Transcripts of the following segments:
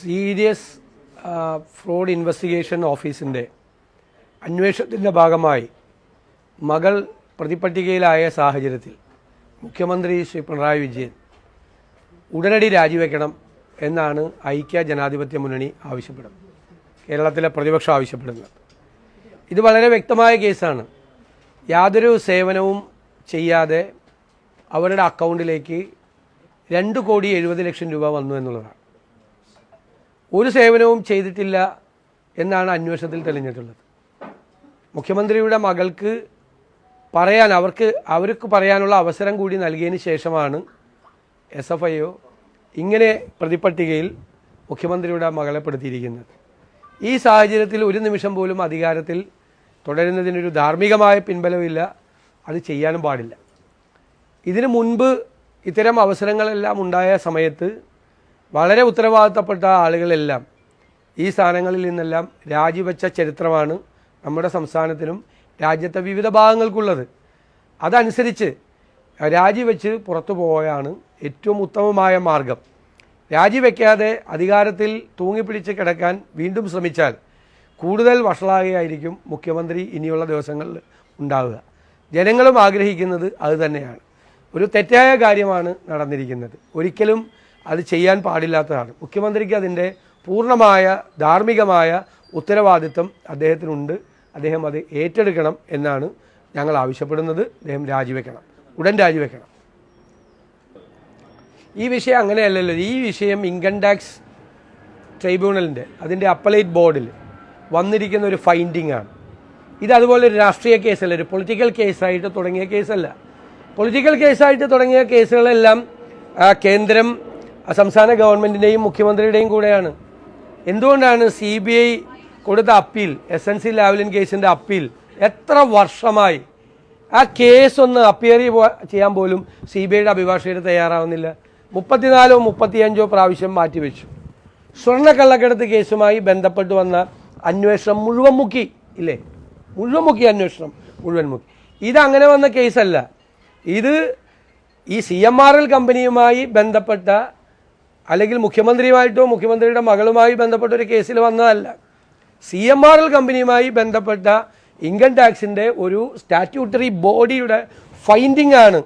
Serious fraud investigation ഓഫീസിൻ്റെ അന്വേഷണത്തിൻ്റെ ഭാഗമായി മകൾ പ്രതിപട്ടികയിലായ സാഹചര്യത്തിൽ മുഖ്യമന്ത്രി ശ്രീ പിണറായി വിജയൻ ഉടനടി രാജിവെക്കണം എന്നാണ് ഐക്യ ജനാധിപത്യ മുന്നണി ആവശ്യപ്പെടുന്നത്. കേരളത്തിലെ പ്രതിപക്ഷം ആവശ്യപ്പെടുന്നത്. ഇത് വളരെ വ്യക്തമായ കേസാണ്. യാതൊരു സേവനവും ചെയ്യാതെ അവരുടെ അക്കൗണ്ടിലേക്ക് 2,70,00,000 രൂപ വന്നു എന്നുള്ളതാണ്. ഒരു സേവനവും ചെയ്തിട്ടില്ല എന്നാണ് അന്വേഷണത്തിൽ തെളിഞ്ഞിട്ടുള്ളത്. മുഖ്യമന്ത്രിയുടെ മകൾക്ക് അവർക്ക് പറയാനുള്ള അവസരം കൂടി നൽകിയതിന് ശേഷമാണ് SFIO ഇങ്ങനെ പ്രതിപട്ടികയിൽ മുഖ്യമന്ത്രിയുടെ മകളെ പെടുത്തിയിരിക്കുന്നത്. ഈ സാഹചര്യത്തിൽ ഒരു നിമിഷം പോലും അധികാരത്തിൽ തുടരുന്നതിനൊരു ധാർമ്മികമായ പിൻബലമില്ല. അത് ചെയ്യാനും പാടില്ല. ഇതിനു മുൻപ് ഇത്തരം അവസരങ്ങളെല്ലാം ഉണ്ടായ സമയത്ത് വളരെ ഉത്തരവാദിത്തപ്പെട്ട ആളുകളെല്ലാം ഈ സ്ഥാനങ്ങളിൽ നിന്നെല്ലാം രാജിവെച്ച ചരിത്രമാണ് നമ്മുടെ സംസ്ഥാനത്തിനും രാജ്യത്തെ വിവിധ ഭാഗങ്ങൾക്കുള്ളത്. അതനുസരിച്ച് രാജിവെച്ച് പുറത്തു പോയാണ് ഏറ്റവും ഉത്തമമായ മാർഗം. രാജിവെക്കാതെ അധികാരത്തിൽ തൂങ്ങിപ്പിടിച്ച് കിടക്കാൻ വീണ്ടും ശ്രമിച്ചാൽ കൂടുതൽ വഷളാകുകയായിരിക്കും മുഖ്യമന്ത്രി ഇനിയുള്ള ദിവസങ്ങളിൽ ഉണ്ടാവുക. ജനങ്ങളും ആഗ്രഹിക്കുന്നത് അതുതന്നെയാണ്. ഒരു തെറ്റായ കാര്യമാണ് നടന്നിരിക്കുന്നത്. ഒരിക്കലും അത് ചെയ്യാൻ പാടില്ലാത്തതാണ്. മുഖ്യമന്ത്രിക്ക് അതിൻ്റെ പൂർണ്ണമായ ധാർമ്മികമായ ഉത്തരവാദിത്വം അദ്ദേഹത്തിനുണ്ട്. അദ്ദേഹം അത് ഏറ്റെടുക്കണം എന്നാണ് ഞങ്ങൾ ആവശ്യപ്പെടുന്നത്. അദ്ദേഹം രാജിവെക്കണം, ഉടൻ രാജിവെക്കണം. ഈ വിഷയം അങ്ങനെയല്ലല്ലോ. ഈ വിഷയം ഇൻകം ടാക്സ് ട്രൈബ്യൂണലിൻ്റെ അതിൻ്റെ അപ്പലേറ്റ് ബോർഡിൽ വന്നിരിക്കുന്ന ഒരു ഫൈൻഡിംഗ് ആണ്. ഇതതുപോലെ ഒരു രാഷ്ട്രീയ കേസല്ല, ഒരു പൊളിറ്റിക്കൽ കേസായിട്ട് തുടങ്ങിയ കേസല്ല. പൊളിറ്റിക്കൽ കേസായിട്ട് തുടങ്ങിയ കേസുകളെല്ലാം കേന്ദ്രം സംസ്ഥാന ഗവൺമെൻറ്റിൻ്റെയും മുഖ്യമന്ത്രിയുടെയും കൂടെയാണ്. എന്തുകൊണ്ടാണ് CBI കൊടുത്ത അപ്പീൽ, SNC ലാവ്ലിൻ കേസിൻ്റെ അപ്പീൽ എത്ര വർഷമായി ആ കേസ് ഒന്ന് അപ്പിയർ ചെയ്യാൻ പോലും CBIയുടെ അഭിഭാഷകർ തയ്യാറാവുന്നില്ല. 34 35 പ്രാവശ്യം മാറ്റിവെച്ചു. സ്വർണ്ണക്കള്ളക്കടത്ത് കേസുമായി ബന്ധപ്പെട്ട് വന്ന അന്വേഷണം മുഴുവൻ മുക്കി ഇല്ലേ? അന്വേഷണം മുഴുവൻ മുക്കി. ഇതങ്ങനെ വന്ന കേസല്ല. ഇത് ഈ CMRL കമ്പനിയുമായി ബന്ധപ്പെട്ട അല്ലെങ്കിൽ മുഖ്യമന്ത്രിയുമായിട്ടോ മുഖ്യമന്ത്രിയുടെ മകളുമായി ബന്ധപ്പെട്ട ഒരു കേസിൽ വന്നതല്ല. CMRL കമ്പനിയുമായി ബന്ധപ്പെട്ട ഇൻകം ടാക്സിൻ്റെ ഒരു സ്റ്റാറ്റ്യൂട്ടറി ബോഡിയുടെ ഫൈൻഡിംഗ് ആണ്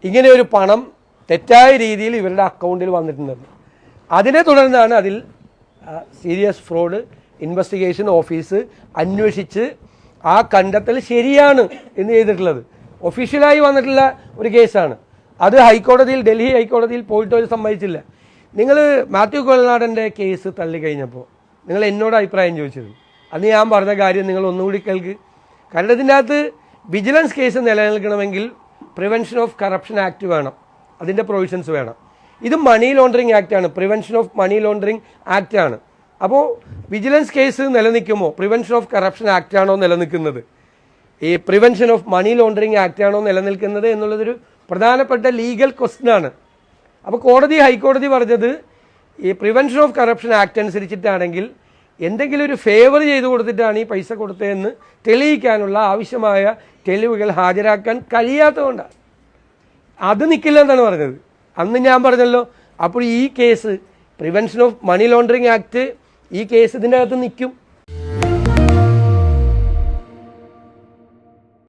ഇങ്ങനെ ഒരു പണം തെറ്റായ രീതിയിൽ ഇവരുടെ അക്കൗണ്ടിൽ വന്നിട്ടുണ്ടെന്ന്. അതിനെ തുടർന്നാണ് അതിൽ സീരിയസ് ഫ്രോഡ് ഇൻവെസ്റ്റിഗേഷൻ ഓഫീസ് അന്വേഷിച്ച് ആ കണ്ടെത്തൽ ശരിയാണ് എന്ന് ചെയ്തിട്ടുള്ളത്. ഒഫീഷ്യലായി വന്നിട്ടുള്ള ഒരു കേസാണ്. അത് ഡൽഹി ഹൈക്കോടതിയിൽ പോയിട്ട് അവർ സമ്മതിച്ചില്ല. നിങ്ങൾ മാത്യു കൊളനാടൻ്റെ കേസ് തള്ളിക്കഴിഞ്ഞപ്പോൾ നിങ്ങൾ എന്നോട് അഭിപ്രായം ചോദിച്ചിരുന്നു. അന്ന് ഞാൻ പറഞ്ഞ കാര്യം നിങ്ങൾ ഒന്നുകൂടി കേൾക്ക്. കാരണം ഇതിൻ്റെ അകത്ത് വിജിലൻസ് കേസ് നിലനിൽക്കണമെങ്കിൽ പ്രിവെൻഷൻ ഓഫ് കറപ്ഷൻ ആക്ട് വേണം, അതിൻ്റെ പ്രൊവിഷൻസ് വേണം. ഇത് മണി ലോണ്ടറിങ് ആക്റ്റാണ്, പ്രിവെൻഷൻ ഓഫ് മണി ലോണ്ടറിങ് ആക്റ്റാണ്. അപ്പോൾ വിജിലൻസ് കേസ് നിലനിൽക്കുമോ പ്രിവെൻഷൻ ഓഫ് കറപ്ഷൻ ആക്റ്റാണോ നിലനിൽക്കുന്നത്, ഈ പ്രിവെൻഷൻ ഓഫ് മണി ലോണ്ടറിങ് ആക്റ്റാണോ നിലനിൽക്കുന്നത് എന്നുള്ളതൊരു പ്രധാനപ്പെട്ട ലീഗൽ ക്വസ്റ്റ്യനാണ്. അപ്പോൾ ഹൈക്കോടതി പറഞ്ഞത് ഈ പ്രിവെൻഷൻ ഓഫ് കറപ്ഷൻ ആക്ട് അനുസരിച്ചിട്ടാണെങ്കിൽ എന്തെങ്കിലും ഒരു ഫേവർ ചെയ്തു കൊടുത്തിട്ടാണ് ഈ പൈസ കൊടുത്തതെന്ന് തെളിയിക്കാനുള്ള ആവശ്യമായ തെളിവുകൾ ഹാജരാക്കാൻ കഴിയാത്തതുകൊണ്ടാണ്. അത് നിൽക്കില്ല എന്നാണ് പറഞ്ഞത്. അന്ന് ഞാൻ പറഞ്ഞല്ലോ. അപ്പോൾ ഈ case prevention of money laundering act ഈ കേസ് ഇതിൻ്റെ അകത്ത് നിൽക്കും.